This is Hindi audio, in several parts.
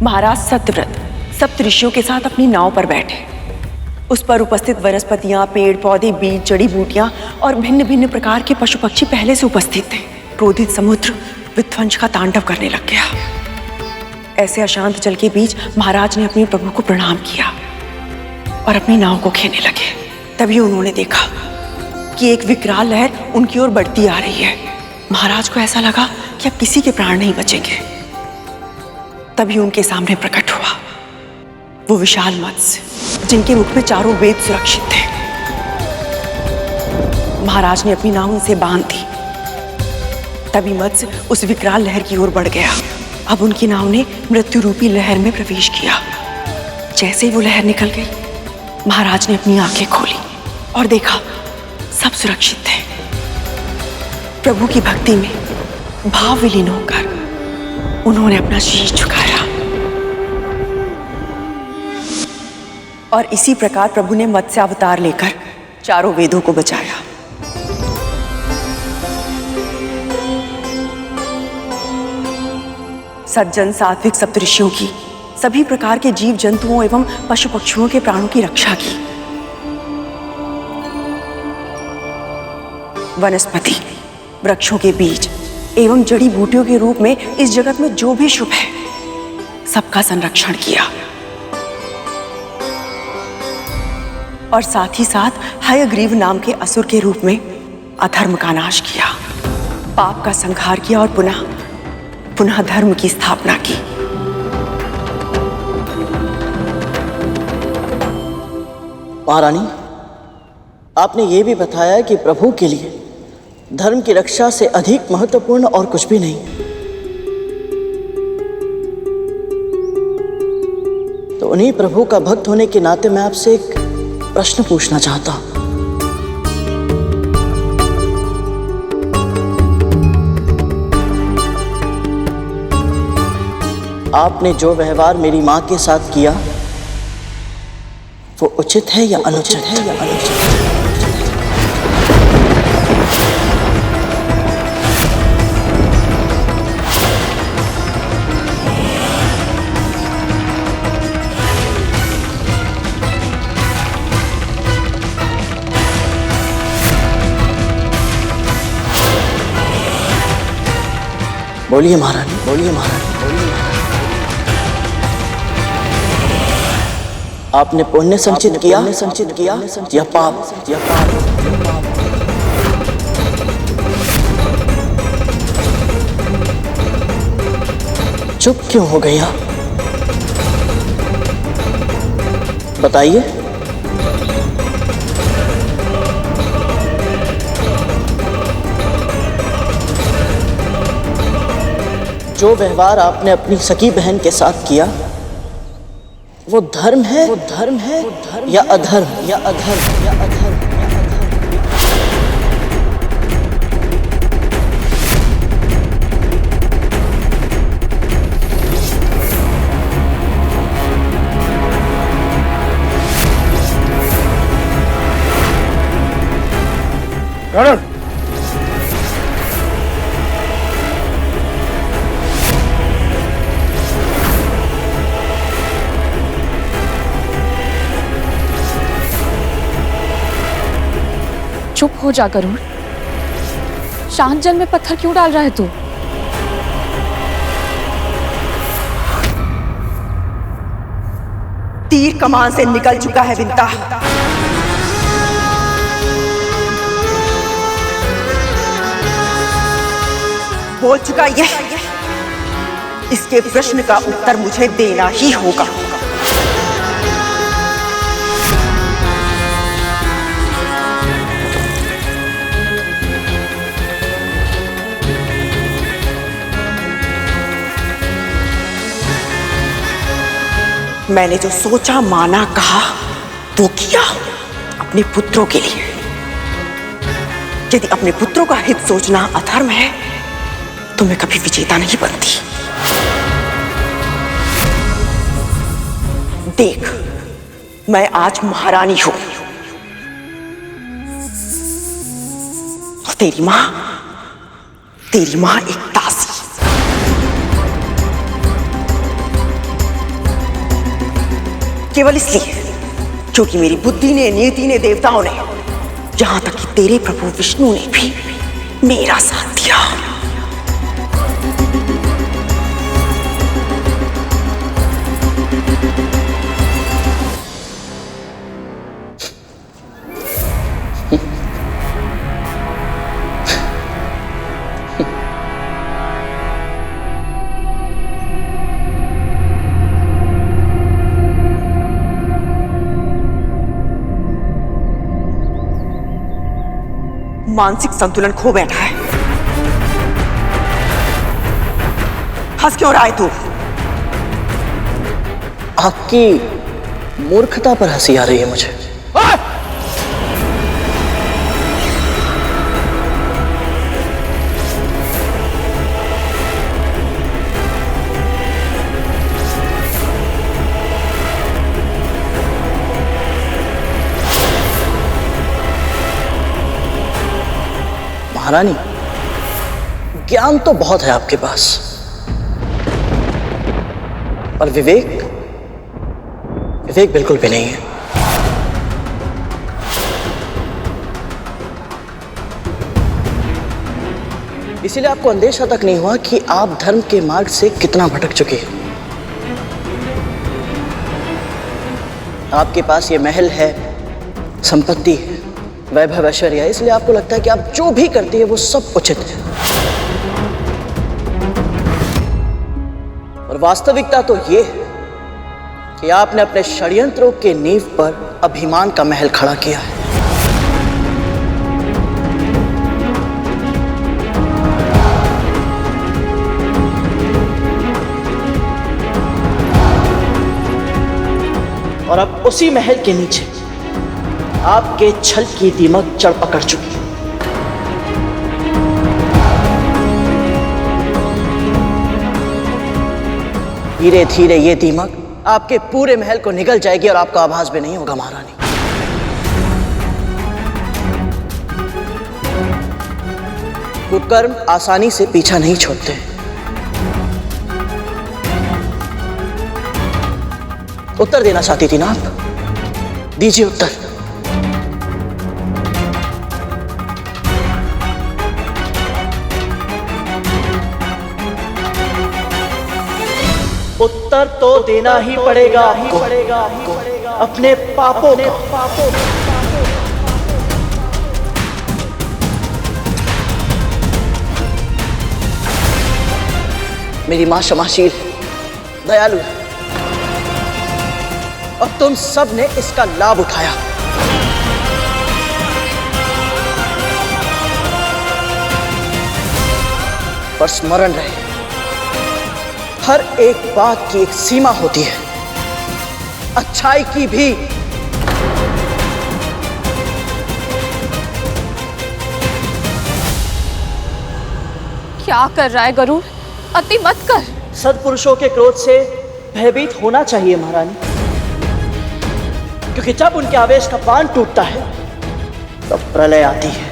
महाराज सत्यव्रत सप्त ऋषियों के साथ अपनी नाव पर बैठे। उस पर उपस्थित वनस्पतियां, पेड़ पौधे, बीज, जड़ी बूटियां और भिन्न भिन्न प्रकार के पशु पक्षी पहले से उपस्थित थे। क्रोधित समुद्र विध्वंस का तांडव करने लग गया। ऐसे अशांत जल के बीच महाराज ने अपने प्रभु को प्रणाम किया और अपनी नाव को खेने लगे। तभी उन्होंने देखा कि एक विकराल लहर उनकी ओर बढ़ती आ रही है। महाराज को ऐसा लगा कि अब किसी के प्राण नहीं बचेंगे। तभी उनके सामने प्रकट हुआ वो विशाल मत्स्य, जिनके मुख में चारों वेद सुरक्षित थे। महाराज ने अपनी नाव उनसे बांध दी। तभी मत्स्य उस विकराल लहर की ओर बढ़ गया। अब उनकी नाव ने मृत्यु रूपी लहर में प्रवेश किया। जैसे ही वो लहर निकल गई, महाराज ने अपनी आंखें खोली और देखा सब सुरक्षित थे। प्रभु की भक्ति में भाव विलीन होकर उन्होंने अपना शीश झुकाया और इसी प्रकार प्रभु ने मत्स्य अवतार लेकर चारों वेदों को बचाया। सज्जन सात्विक सप्तऋषियों की, सभी प्रकार के जीव जंतुओं एवं पशु पक्षियों के प्राणों की रक्षा की। वनस्पति, वृक्षों के बीज एवं जड़ी बूटियों के रूप में इस जगत में जो भी शुभ है, सबका संरक्षण किया और साथ ही साथ हयग्रीव नाम के असुर के रूप में अधर्म का नाश किया, पाप का संहार किया और पुनः धर्म की स्थापना की। महारानी, आपने ये भी बताया कि प्रभु के लिए धर्म की रक्षा से अधिक महत्वपूर्ण और कुछ भी नहीं। तो उन्हीं प्रभु का भक्त होने के नाते मैं आपसे एक प्रश्न पूछना चाहता हूं। आपने जो व्यवहार मेरी मां के साथ किया वो उचित है या अनुचित है? बोलिए महारानी, बोलिए महारानी, बोलिए। आपने पुण्य संचित किया या पाप? चुप क्यों हो गया? बताइए। जो व्यवहार आपने अपनी सगी बहन के साथ किया वो धर्म है या अधर्म? चुप हो जा गरुड़। शांत जल में पत्थर क्यों डाल रहा है तू? तीर कमान से निकल चुका है विंता। बोल चुका यह, इसके प्रश्न का उत्तर मुझे देना ही होगा। मैंने जो सोचा, माना, कहा वो किया अपने पुत्रों के लिए। यदि अपने पुत्रों का हित सोचना अधर्म है तो मैं कभी विजेता नहीं बनती। देख, मैं आज महारानी हूं और तेरी मां एक दासी। केवल इसलिए क्योंकि मेरी बुद्धि ने, नियति ने, देवताओं ने, यहां तक कि तेरे प्रभु विष्णु ने भी मेरा साथ दिया। मानसिक संतुलन खो बैठा है। हंस क्यों रहा है तू? आपकी मूर्खता पर हंसी आ रही है मुझे। महारानी, ज्ञान तो बहुत है आपके पास, पर विवेक बिल्कुल भी नहीं है। इसीलिए आपको अंदेशा तक नहीं हुआ कि आप धर्म के मार्ग से कितना भटक चुके हैं। आपके पास ये महल है, संपत्ति है, वैभव ऐश्वर्य है, इसलिए आपको लगता है कि आप जो भी करती है वो सब उचित है। और वास्तविकता तो ये है कि आपने अपने षड्यंत्रों के नींव पर अभिमान का महल खड़ा किया है। और अब उसी महल के नीचे आपके छल की दीमक जड़ पकड़ चुकी है। धीरे धीरे ये दीमक आपके पूरे महल को निगल जाएगी और आपका आभास भी नहीं होगा महारानी। कुकर्म आसानी से पीछा नहीं छोड़ते। उत्तर देना चाहती थी ना आप? दीजिए उत्तर। उत्तर तो देना ही पड़ेगा आपको अपने पापों का। मेरी मां क्षमाशील, दयालु है, और तुम सब ने इसका लाभ उठाया। पर स्मरण रहे, हर एक बात की एक सीमा होती है, अच्छाई की भी। क्या कर रहा है गरुड़? अति मत कर। सत्पुरुषों के क्रोध से भयभीत होना चाहिए महारानी, क्योंकि जब उनके आवेश का बांध टूटता है तब प्रलय आती है।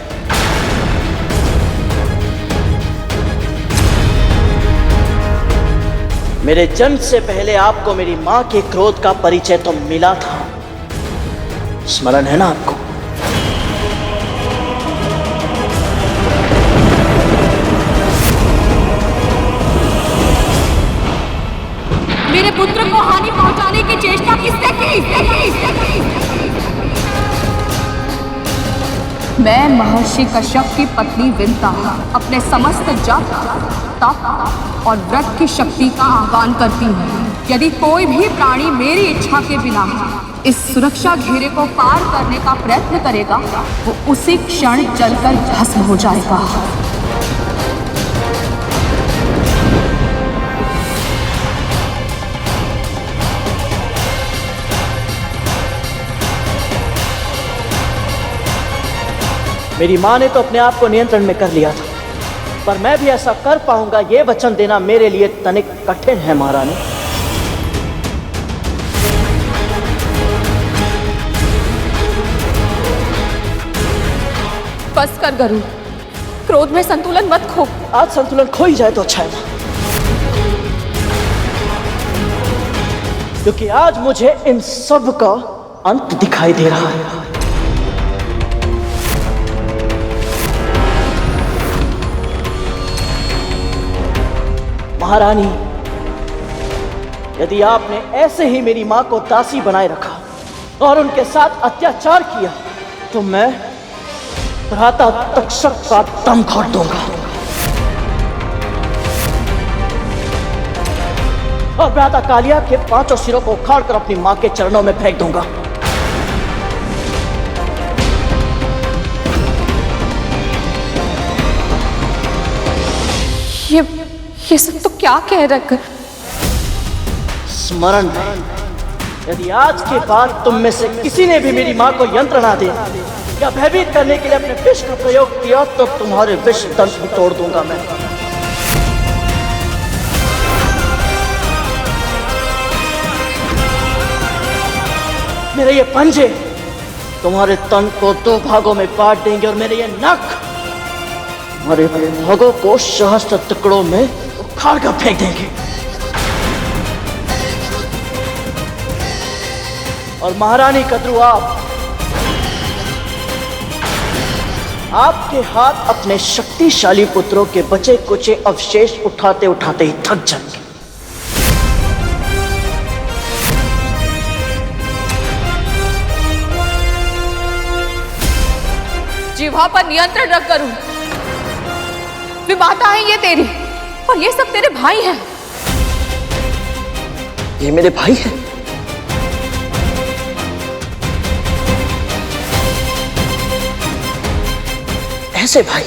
मेरे जन्म से पहले आपको मेरी मां के क्रोध का परिचय तो मिला था, स्मरण है ना आपको? मेरे पुत्र को हानि पहुंचाने की चेष्टा किसने की? मैं महर्षि कश्यप की पत्नी विंता अपने समस्त जप, तप और व्रत की शक्ति का आह्वान करती हूँ। यदि कोई भी प्राणी मेरी इच्छा के बिना इस सुरक्षा घेरे को पार करने का प्रयत्न करेगा, वो उसी क्षण जलकर भस्म हो जाएगा। मेरी मां ने तो अपने आप को नियंत्रण में कर लिया था, पर मैं भी ऐसा कर पाऊंगा ये वचन देना मेरे लिए तनिक कठिन है महारानी। बस कर गरुड़, क्रोध में संतुलन मत खो। आज संतुलन खो ही जाए तो अच्छा है। क्योंकि आज मुझे इन सब का अंत दिखाई दे रहा है। महारानी, यदि आपने ऐसे ही मेरी मां को दासी बनाए रखा और उनके साथ अत्याचार किया तो मैं भ्राता तक्षक का दम घोट दूंगा और भ्राता कालिया के 5 सिरों को उखाड़कर अपनी मां के चरणों में फेंक दूंगा। ये सब तो क्या कह रखा? स्मरण है, यदि आज के बाद तुम में से किसी ने भी मेरी मां को यंत्र ना दे या भयभीत करने के लिए अपने विष का प्रयोग किया तो तुम्हारे विष दंत भी तोड़ दूंगा मैं। मेरे ये पंजे तुम्हारे तन को 2 भागों में बांट देंगे और मेरे ये नख तुम्हारे भागों को सहस्त्र टुकड़ों में उखाड़ कर फेंक देंगे। और महारानी कद्रू, आपके हाथ अपने शक्तिशाली पुत्रों के बचे कुचे अवशेष उठाते उठाते ही थक जाएंगे। जिह्वा पर नियंत्रण रख करूं। विमाता है ये तेरी और ये सब तेरे भाई हैं। ये मेरे भाई हैं? ऐसे भाई?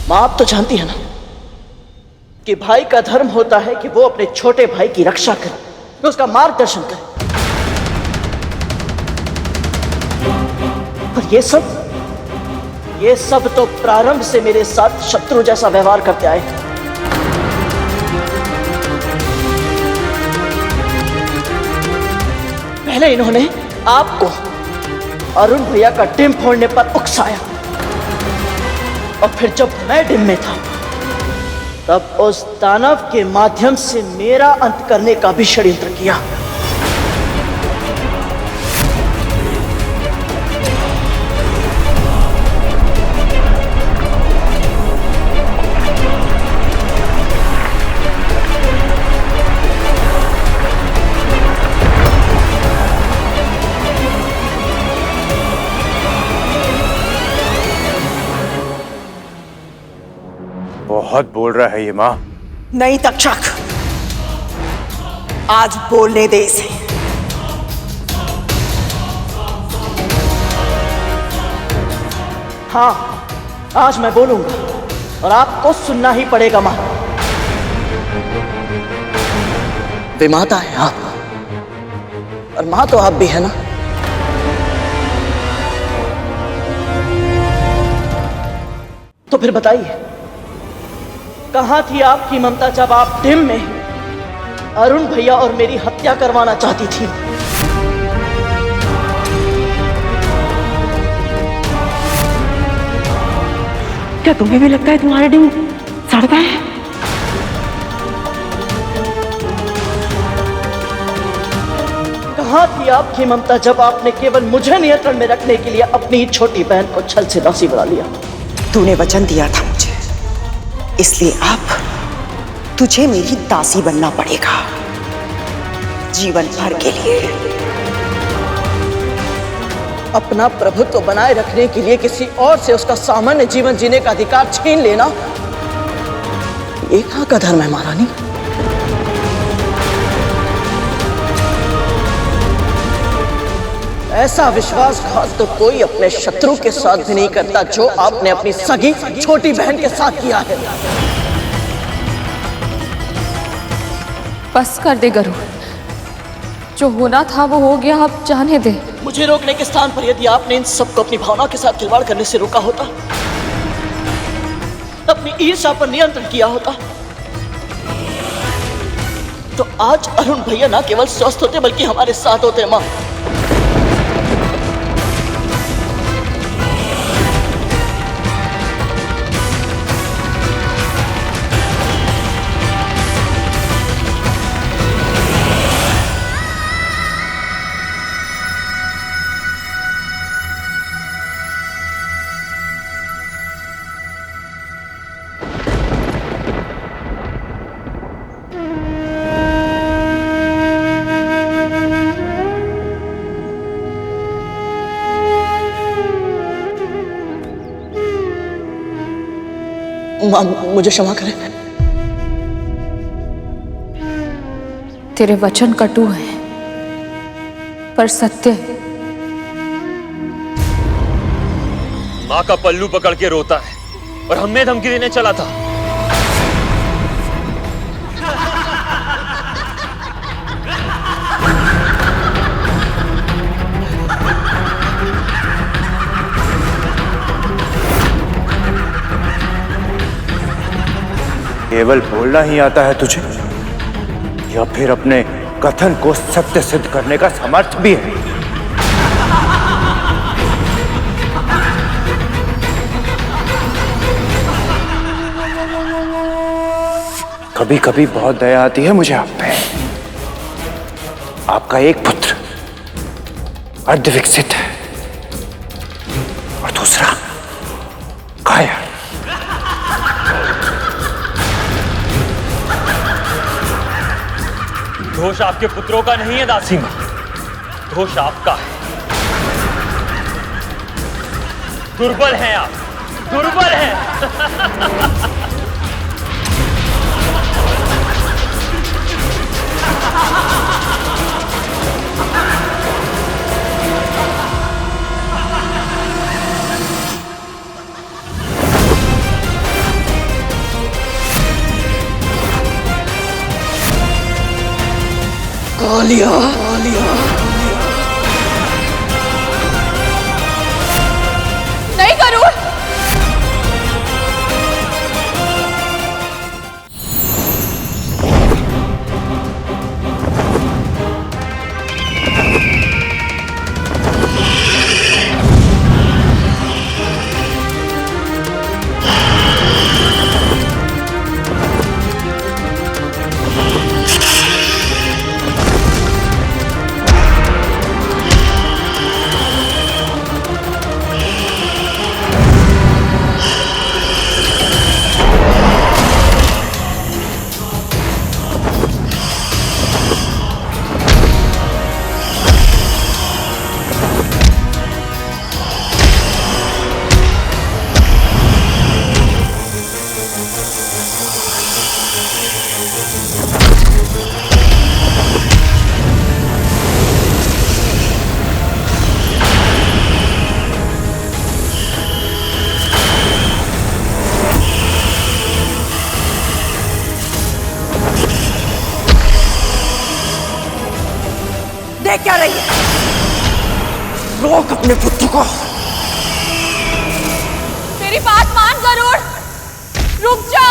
मां, आप तो जानती है ना कि भाई का धर्म होता है कि वो अपने छोटे भाई की रक्षा करे, उसका मार्गदर्शन करे। पर ये सब तो प्रारंभ से मेरे साथ शत्रु जैसा व्यवहार करते आए थे। पहले इन्होंने आपको अरुण भैया का डिम फोड़ने पर उकसाया और फिर जब मैं डिम में था तब उस दानव के माध्यम से मेरा अंत करने का भी षड्यंत्र किया। बहुत बोल रहा है ये मां। नहीं तक्षक, आज बोलने दे इसे। हाँ, आज मैं बोलूंगा और आपको सुनना ही पड़ेगा मां। विमाता है आप और मां तो आप भी है ना। तो फिर बताइए, कहां थी आपकी ममता जब आप डिम में अरुण भैया और मेरी हत्या करवाना चाहती थी? क्या तुम्हें भी लगता है तुम्हारा डिम सड़ता है? कहां थी आपकी ममता जब आपने केवल मुझे नियंत्रण में रखने के लिए अपनी ही छोटी बहन को छल से दासी बना लिया? तूने वचन दिया था मुझे, इसलिए अब तुझे मेरी दासी बनना पड़ेगा जीवन भर के लिए। अपना प्रभुत्व बनाए रखने के लिए किसी और से उसका सामान्य जीवन जीने का अधिकार छीन लेना, ये कहां का धर्म है महारानी? ऐसा विश्वासघात तो कोई अपने शत्रु के साथ भी नहीं करता जो आपने अपनी सगी छोटी बहन के साथ किया है। बस कर दे गरुड़, जो होना था वो हो गया, अब जाने दे। मुझे रोकने के स्थान पर यदि आपने इन सबको अपनी भावना के साथ खिलवाड़ करने से रोका होता, अपनी ईर्ष्या पर नियंत्रण किया होता, तो आज अरुण भैया न केवल स्वस्थ होते बल्कि हमारे साथ होते। मां, माँ मुझे क्षमा करें। तेरे वचन कटु हैं पर सत्य है। माँ का पल्लू पकड़ के रोता है और हमें धमकी देने चला था। केवल बोलना ही आता है तुझे या फिर अपने कथन को सत्य सिद्ध करने का सामर्थ्य भी है? कभी कभी बहुत दया आती है मुझे आप पे। आपका एक पुत्र अर्ध विकसित है और दूसरा कायर। दोष आपके पुत्रों का नहीं है दासी मां, दोष आपका है। दुर्बल हैं आप, दुर्बल हैं। कालिया नहीं गरुड़, देख क्या रही है? रोक अपने पुत्र को। मेरी बात मान गरुड़, रुक जा।